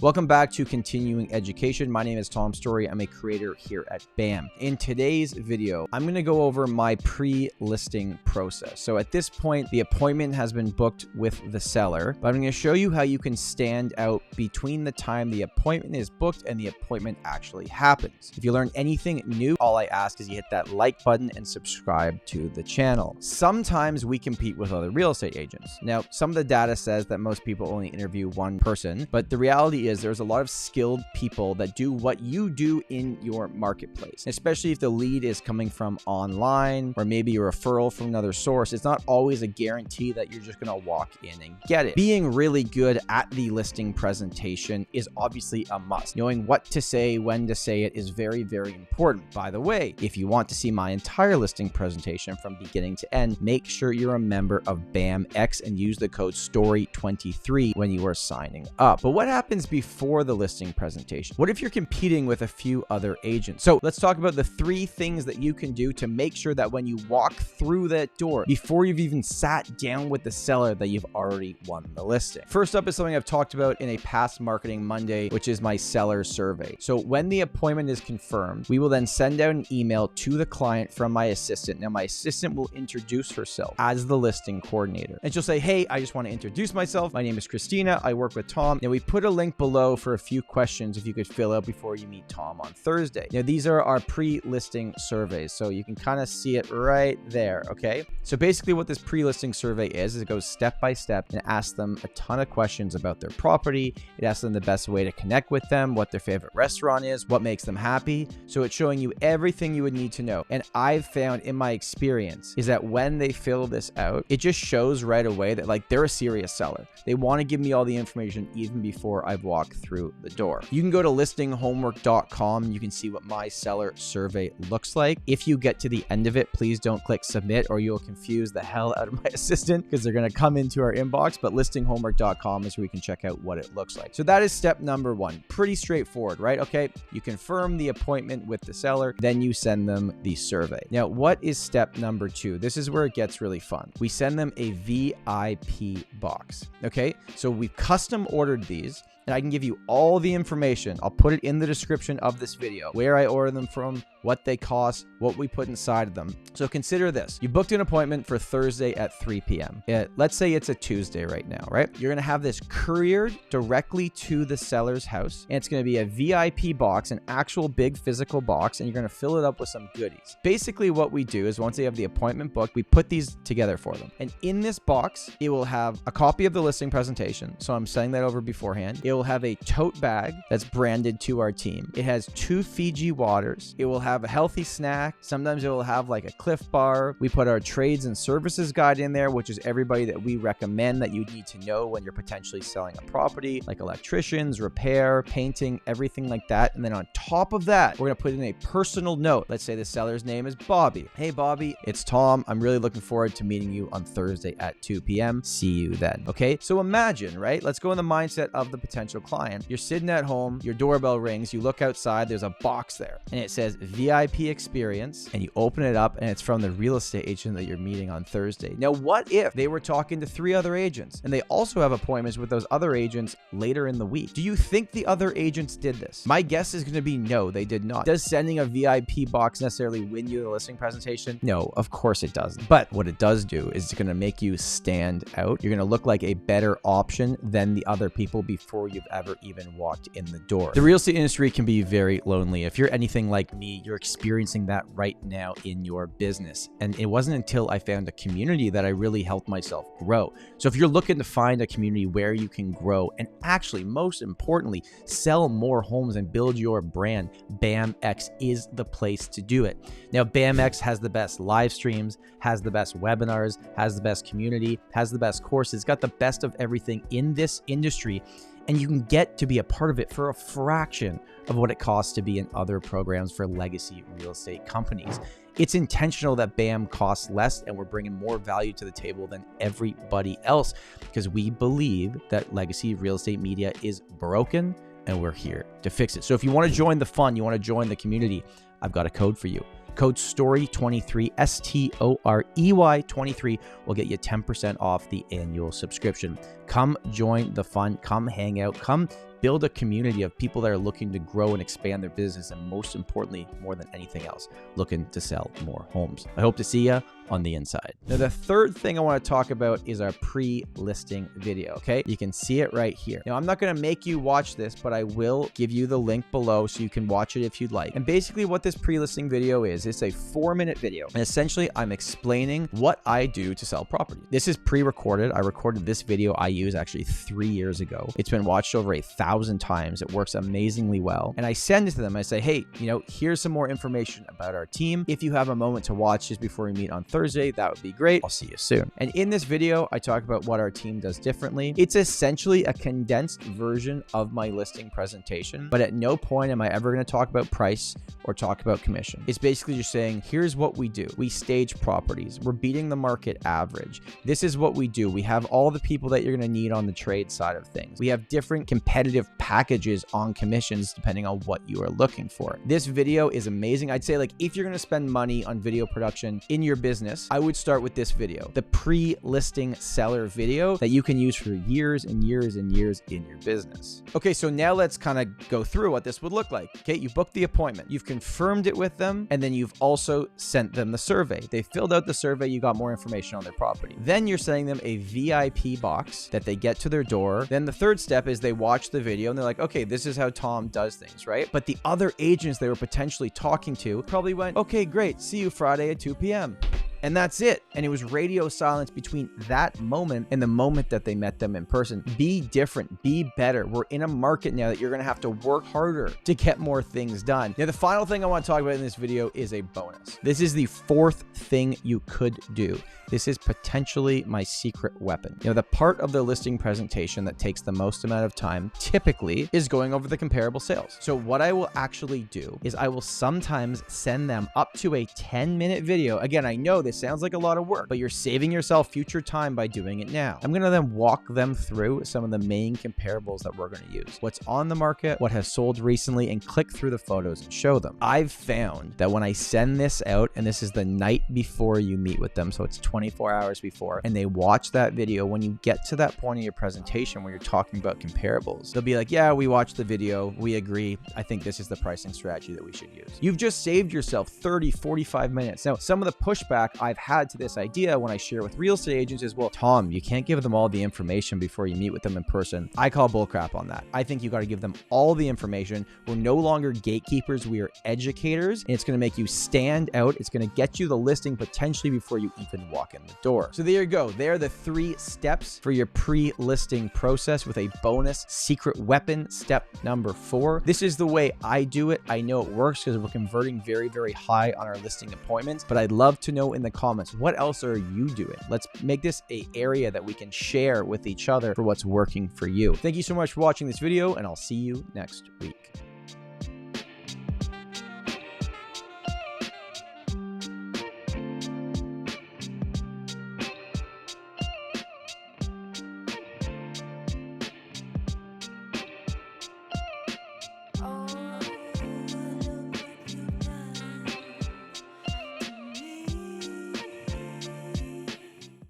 Welcome back to Continuing Education. My name is Tom Storey. I'm a creator here at BAM. In today's video, I'm going to go over my pre-listing process. So at this point, the appointment has been booked with the seller, but I'm going to show you how you can stand out between the time the appointment is booked and the appointment actually happens. If you learn anything new, all I ask is you hit that like button and subscribe to the channel. Sometimes we compete with other real estate agents. Now, some of the data says that most people only interview one person, but the reality is there's a lot of skilled people that do what you do in your marketplace, especially if the lead is coming from online or maybe a referral from another source. It's not always a guarantee that you're just going to walk in and get it. Being really good at the listing presentation is obviously a must. Knowing what to say, when to say it is very, very important. By the way, if you want to see my entire listing presentation from beginning to end, make sure you're a member of BAMX and use the code STORY23 when you are signing up. But what happens before the listing presentation? What if you're competing with a few other agents? So let's talk about the 3 things that you can do to make sure that when you walk through that door, before you've even sat down with the seller, that you've already won the listing. First up is something I've talked about in a past Marketing Monday, which is my seller survey. So when the appointment is confirmed, we will then send out an email to the client from my assistant. Now, my assistant will introduce herself as the listing coordinator. And she'll say, hey, I just want to introduce myself. My name is Christina. I work with Tom. Now, we put a link below for a few questions if you could fill out before you meet Tom on Thursday. Now, these are our pre-listing surveys, so you can kind of see it right there, okay? So basically what this pre-listing survey is it goes step by step and asks them a ton of questions about their property. It asks them the best way to connect with them, what their favorite restaurant is, what makes them happy. So it's showing you everything you would need to know. And I've found in my experience is that when they fill this out, it just shows right away that like they're a serious seller. They want to give me all the information even before I've walked through the door. You can go to listinghomework.com and you can see what my seller survey looks like. If you get to the end of it, please don't click submit or you'll confuse the hell out of my assistant because they're going to come into our inbox, but listinghomework.com is where you can check out what it looks like. So that is step number 1. Pretty straightforward, right? Okay, you confirm the appointment with the seller, then you send them the survey. Now, what is step number 2? This is where it gets really fun. We send them a VIP box. Okay, so we've custom ordered these. And I can give you all the information. I'll put it in the description of this video, where I order them from, what they cost, what we put inside of them. So consider this. You booked an appointment for Thursday at 3 p.m. Let's say it's a Tuesday right now, right? You're going to have this couriered directly to the seller's house. And it's going to be a VIP box, an actual big physical box, and you're going to fill it up with some goodies. Basically what we do is once they have the appointment booked, we put these together for them. And in this box, it will have a copy of the listing presentation. So I'm sending that over beforehand. It will have a tote bag that's branded to our team. It has 2 Fiji waters. It will have a healthy snack. Sometimes it will have like a Cliff Bar. We put our trades and services guide in there, which is everybody that we recommend that you need to know when you're potentially selling a property, like electricians, repair, painting, everything like that. And then on top of that, we're going to put in a personal note. Let's say the seller's name is Bobby. Hey, Bobby, it's Tom. I'm really looking forward to meeting you on Thursday at 2 p.m. See you then. Okay, so imagine, right? Let's go in the mindset of the potential client. You're sitting at home, your doorbell rings, you look outside, there's a box there, and it says VIP experience, and you open it up, and it's from the real estate agent that you're meeting on Thursday. Now, what if they were talking to 3 other agents, and they also have appointments with those other agents later in the week? Do you think the other agents did this? My guess is going to be no, they did not. Does sending a VIP box necessarily win you the listing presentation? No, of course it doesn't. But what it does do is it's going to make you stand out. You're going to look like a better option than the other people before you've ever even walked in the door. The real estate industry can be very lonely. If you're anything like me, you're experiencing that right now in your business. And it wasn't until I found a community that I really helped myself grow. So if you're looking to find a community where you can grow and actually, most importantly, sell more homes and build your brand, BAMX is the place to do it. Now, BAMX has the best live streams, has the best webinars, has the best community, has the best courses, got the best of everything in this industry. And you can get to be a part of it for a fraction of what it costs to be in other programs for legacy real estate companies. It's intentional that BAM costs less and we're bringing more value to the table than everybody else because we believe that legacy real estate media is broken and we're here to fix it. So if you want to join the fun, you want to join the community, I've got a code for you. Code STORY23, STOREY 23 will get you 10% off the annual subscription. Come join the fun, come hang out, come build a community of people that are looking to grow and expand their business, and most importantly, more than anything else, looking to sell more homes. I hope to see you on the inside. Now, the third thing I want to talk about is our pre-listing video, okay? You can see it right here. Now, I'm not going to make you watch this, but I will give you the link below so you can watch it if you'd like. And basically what this pre-listing video is, it's a 4-minute video. And essentially, I'm explaining what I do to sell property. This is pre-recorded. I recorded this video I use actually 3 years ago. It's been watched over 1,000 times. It works amazingly well. And I send it to them. I say, hey, here's some more information about our team. If you have a moment to watch this before we meet on Thursday, that would be great. I'll see you soon. And in this video, I talk about what our team does differently. It's essentially a condensed version of my listing presentation, but at no point am I ever going to talk about price or talk about commission. It's basically just saying, here's what we do. We stage properties. We're beating the market average. This is what we do. We have all the people that you're going to need on the trade side of things. We have different competitive packages on commissions depending on what you are looking for. This video is amazing. I'd say, like, if you're going to spend money on video production in your business, I would start with this video, the pre-listing seller video that you can use for years and years and years in your business. Okay, so now let's kind of go through what this would look like. Okay, you booked the appointment, you've confirmed it with them, and then you've also sent them the survey. They filled out the survey, you got more information on their property. Then you're sending them a VIP box that they get to their door. Then the third step is they watch the video and they're like, okay, this is how Tom does things, right? But the other agents they were potentially talking to probably went, okay, great, see you Friday at 2 p.m. And that's it. And it was radio silence between that moment and the moment that they met them in person. Be different, be better. We're in a market now that you're going to have to work harder to get more things done. Now, the final thing I want to talk about in this video is a bonus. This is the fourth thing you could do. This is potentially my secret weapon. The part of the listing presentation that takes the most amount of time typically is going over the comparable sales. So what I will actually do is I will sometimes send them up to a 10-minute video. Again, I know this sounds like a lot of work, but you're saving yourself future time by doing it now. I'm going to then walk them through some of the main comparables that we're going to use. What's on the market, what has sold recently, and click through the photos and show them. I've found that when I send this out, and this is the night before you meet with them, so it's 24 hours before, and they watch that video, when you get to that point in your presentation where you're talking about comparables, they'll be like, yeah, we watched the video, we agree, I think this is the pricing strategy that we should use. You've just saved yourself 30, 45 minutes. Now, some of the pushback I've had to this idea when I share with real estate agents is, well, Tom, you can't give them all the information before you meet with them in person. I call bullcrap on that. I think you got to give them all the information. We're no longer gatekeepers, we are educators, and it's going to make you stand out. It's going to get you the listing potentially before you even walk in the door. So there you go. There are the 3 steps for your pre-listing process with a bonus secret weapon, step number 4. This is the way I do it. I know it works because we're converting very, very high on our listing appointments, but I'd love to know in the comments, what else are you doing? Let's make this an area that we can share with each other for what's working for you. Thank you so much for watching this video, and I'll see you next week.